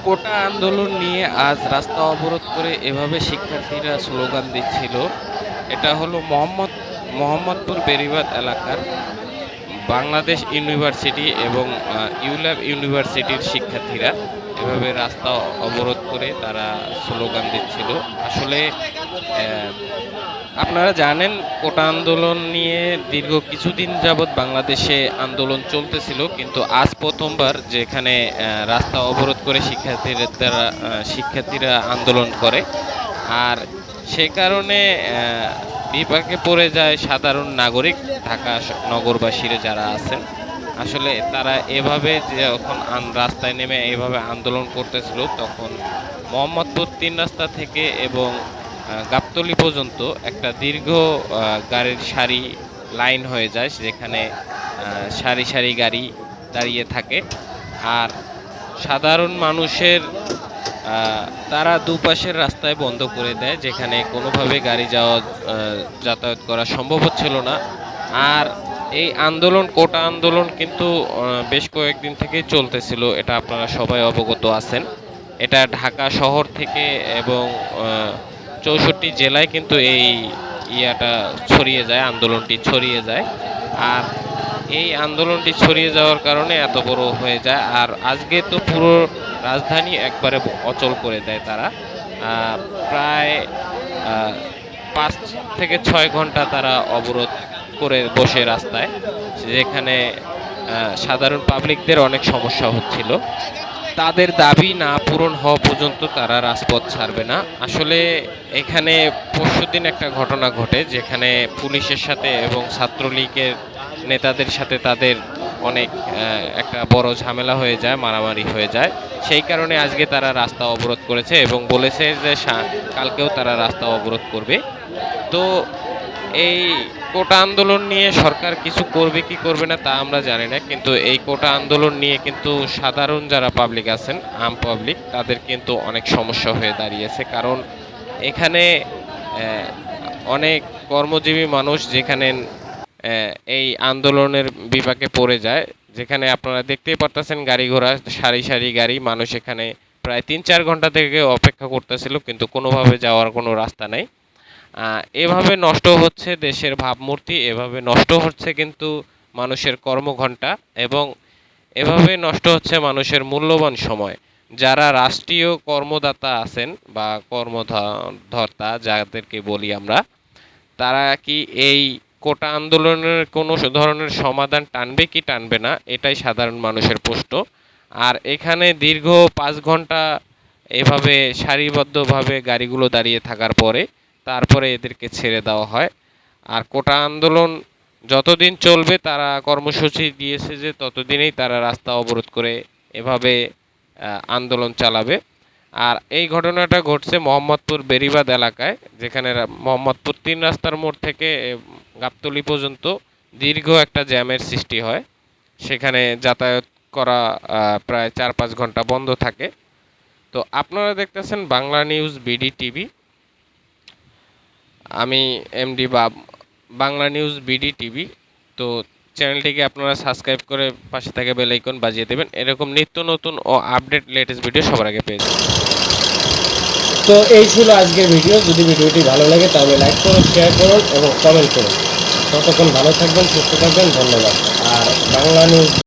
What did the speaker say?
কোটা আন্দোলন নিয়ে আজ রাস্তা অবরোধ করে এভাবে শিক্ষার্থীরা স্লোগান দিচ্ছিল। এটা হলো মোহাম্মদপুর বেড়িবাঁধ এলাকার বাংলাদেশ ইউনিভার্সিটি এবং ইউল্যাব ইউনিভার্সিটির শিক্ষার্থীরা এভাবে রাস্তা অবরোধ করে তারা স্লোগান দিচ্ছিল। আসলে আপনারা জানেন কোটা আন্দোলন নিয়ে দীর্ঘ কিছুদিন যাবৎ বাংলাদেশে আন্দোলন চলতেছিল, কিন্তু আজ প্রথমবার যেখানে রাস্তা অবরোধ করে শিক্ষার্থীরা আন্দোলন করে। আর সে কারণে বিপাকে পড়ে যায় সাধারণ নাগরিক, ঢাকা নগরবাসীরা যারা আছেন। আসলে তারা এভাবে যখন রাস্তায় নেমে এভাবে আন্দোলন করতেছিল, তখন মোহাম্মদপুর ৩ রাস্তা থেকে এবং গাবতলী পর্যন্ত একটা দীর্ঘ গাড়ির সারি লাইন হয়ে যায়, যেখানে সারি সারি গাড়ি দাঁড়িয়ে থাকে। আর সাধারণ মানুষের তারা দুপাশের রাস্তায় বন্ধ করে দেয়, যেখানে কোনোভাবে গাড়ি যাতায়াত করা সম্ভব হচ্ছিল না। আর এই কোটা আন্দোলন কিন্তু বেশ কয়েকদিন থেকেই চলতেছিল, এটা আপনারা সবাই অবগত আছেন। এটা ঢাকা শহর থেকে এবং ৬৪ জেলায় কিন্তু এই ছড়িয়ে যায়, আন্দোলনটি ছড়িয়ে যায়। আর এই আন্দোলনটি ছড়িয়ে যাওয়ার কারণে এত বড় হয়ে যায়। আর আজকে তো পুরো রাজধানী একবারে অচল করে দেয় তারা। প্রায় ৫ থেকে ৬ ঘন্টা তারা অবরোধ করে বসে রাস্তায়, যেখানে সাধারণ পাবলিকদের অনেক সমস্যা হচ্ছিল। তাদের দাবি না পূরণ হওয়া পর্যন্ত তারা রাজপথ ছাড়বে না। আসলে এখানে পরশুদিন একটা ঘটনা ঘটে, যেখানে পুলিশের সাথে এবং ছাত্রলীগের নেতাদের সাথে তাদের অনেক একটা বড় ঝামেলা হয়ে যায়, মারামারি হয়ে যায়। সেই কারণে আজকে তারা রাস্তা অবরোধ করেছে এবং বলেছে যে কালকেও তারা রাস্তা অবরোধ করবে। তো এই কোটা আন্দোলন নিয়ে সরকার কিছু করবে কি করবে না তা আমরা জানি না, কিন্তু এই কোটা আন্দোলন নিয়ে কিন্তু সাধারণ যারা পাবলিক আছেন, আম পাবলিক, তাদের কিন্তু অনেক সমস্যা হয়ে দাঁড়িয়েছে। কারণ এখানে অনেক কর্মজীবী মানুষ যেখানে এই আন্দোলনের বিপাকে পড়ে যায়, যেখানে আপনারা দেখতেই পারতেছেন গাড়ি ঘোড়া সারি সারি গাড়ি, মানুষ এখানে প্রায় ৩-৪ ঘন্টা থেকে অপেক্ষা করতেছিল, কিন্তু কোনোভাবে যাওয়ার কোনো রাস্তা নেই। এভাবে নষ্ট হচ্ছে দেশের ভাবমূর্তি, এভাবে নষ্ট হচ্ছে কিন্তু মানুষের কর্মঘণ্টা, এবং এভাবে নষ্ট হচ্ছে মানুষের মূল্যবান সময়। যারা রাষ্ট্রীয় কর্মদাতা আছেন বা কর্মধর্তা যাদেরকে বলি আমরা, তারা কি এই কোটা আন্দোলনের কোনো ধরনের সমাধান টানবে কি টানবে না, এটাই সাধারণ মানুষের প্রশ্ন। আর এখানে দীর্ঘ ৫ ঘন্টা এভাবে সারিবদ্ধভাবে গাড়িগুলো দাঁড়িয়ে থাকার পরে তারপরে এদেরকে ছেড়ে দেওয়া হয়। আর কোটা আন্দোলন যতদিন চলবে, তারা কর্মসূচি দিয়েছে যে ততদিনেই তারা রাস্তা অবরোধ করে এভাবে আন্দোলন চালাবে। আর এই ঘটনাটা ঘটছে মোহাম্মদপুর বেড়িবাঁধ এলাকায়, যেখানে মোহাম্মদপুর ৩ রাস্তার মোড় থেকে গাবতলী পর্যন্ত দীর্ঘ একটা জ্যামের সৃষ্টি হয়। সেখানে যাতায়াত করা প্রায় ৪-৫ ঘন্টা বন্ধ থাকে। তো আপনারা দেখতেছেন বাংলা নিউজ বিডি টিভি। আমি MD Bangla news BD TV. তো চ্যানেলটিকে আপনারা সাবস্ক্রাইব করে পাশে থাকা বেল আইকন বাজিয়ে দেবেন, এরকম নিত্য নতুন ও আপডেট লেটেস্ট ভিডিও সবার আগে পেয়ে যাবেন। তো এই ছিল আজকের ভিডিও। যদি ভিডিওটি ভালো লাগে তাহলে লাইক করুন, শেয়ার করুন এবং কমেন্ট করুন। ততক্ষণ ভালো থাকবেন, সুস্থ থাকবেন, ধন্যবাদ। আর বাংলা নিউজ